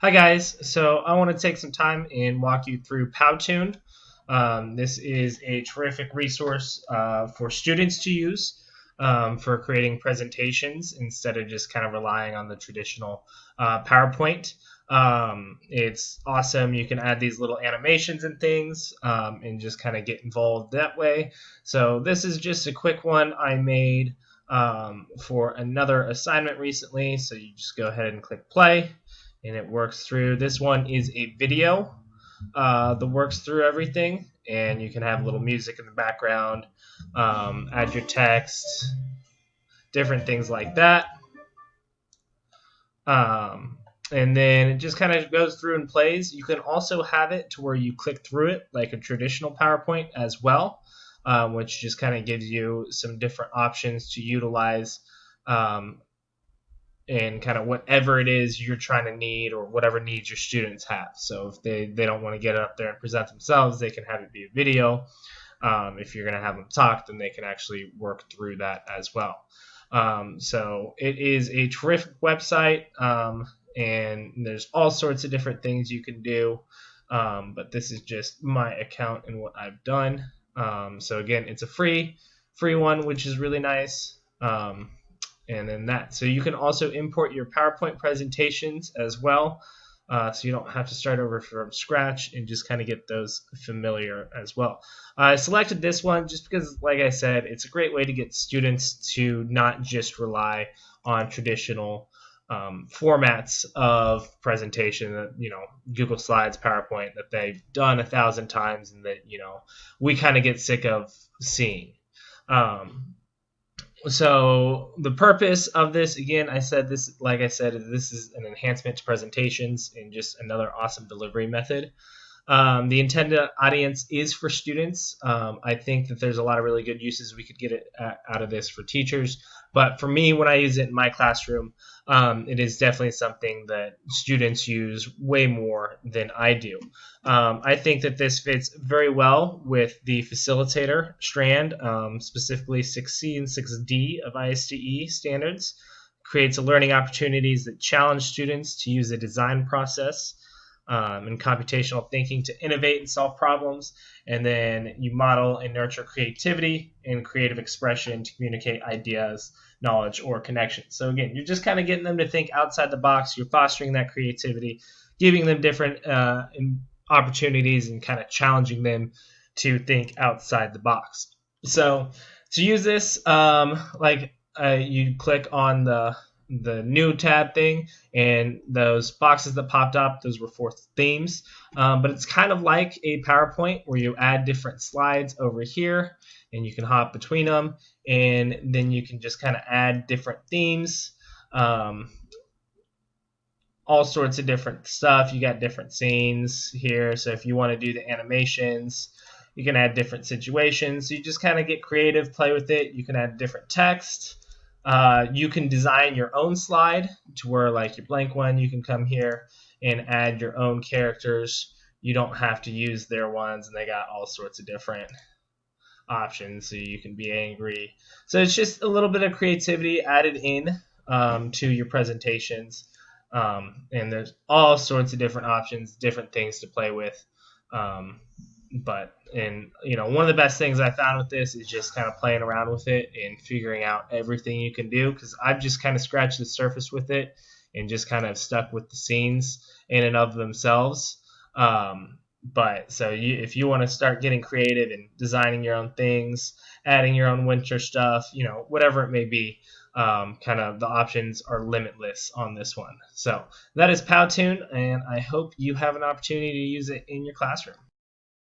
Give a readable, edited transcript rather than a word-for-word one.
Hi guys, so I want to take some time and walk you through Powtoon. This is a terrific resource for students to use for creating presentations instead of just kind of relying on the traditional PowerPoint. It's awesome. You can add these little animations and things and just kind of get involved that way. So this is just a quick one I made for another assignment recently. So you just go ahead and click play and it works through. This one is a video that works through everything, and you can have a little music in the background, add your text, different things like that. And then it just kind of goes through and plays. You can also have it to where you click through it like a traditional PowerPoint as well, which just kind of gives you some different options to utilize and kind of whatever it is you're trying to need or whatever needs your students have. So if they don't want to get up there and present themselves, they can have it be a video. If you're going to have them talk, then they can actually work through that as well. So it is a terrific website, and there's all sorts of different things you can do. But this is just my account and what I've done. So again, it's a free one, which is really nice. And then that. So you can also import your PowerPoint presentations as well. So you don't have to start over from scratch and just kind of get those familiar as well. I selected this one just because, like I said, it's a great way to get students to not just rely on traditional formats of presentation, Google Slides, PowerPoint, that they've done 1,000 times and that, we kind of get sick of seeing. So the purpose of this, again, this is an enhancement to presentations and just another awesome delivery method. The intended audience is for students. I think that there's a lot of really good uses we could get out of this for teachers. But for me, when I use it in my classroom, it is definitely something that students use way more than I do. I think that this fits very well with the facilitator strand, specifically 6C and 6D of ISTE standards. Creates a learning opportunities that challenge students to use a design process and computational thinking to innovate and solve problems. And then you model and nurture creativity and creative expression to communicate ideas, knowledge, or connections. So again, you're just kind of getting them to think outside the box. You're fostering that creativity, giving them different opportunities and kind of challenging them to think outside the box. So to use this, you click on the new tab thing, and those boxes that popped up, those were for themes. But it's kind of like a PowerPoint where you add different slides over here and you can hop between them, and then you can just kind of add different themes, all sorts of different stuff. You got different scenes here. So if you want to do the animations, you can add different situations. So you just kind of get creative, play with it. You can add different text. You can design your own slide to where, like your blank one, you can come here and add your own characters. You don't have to use their ones, and they got all sorts of different options. So you can be angry. So it's just a little bit of creativity added in to your presentations. And there's all sorts of different options, different things to play with. But one of the best things I found with this is just kind of playing around with it and figuring out everything you can do, because I've just kind of scratched the surface with it and just kind of stuck with the scenes in and of themselves. But so if you want to start getting creative and designing your own things, adding your own winter stuff, whatever it may be, kind of the options are limitless on this one. So that is Powtoon, and I hope you have an opportunity to use it in your classroom.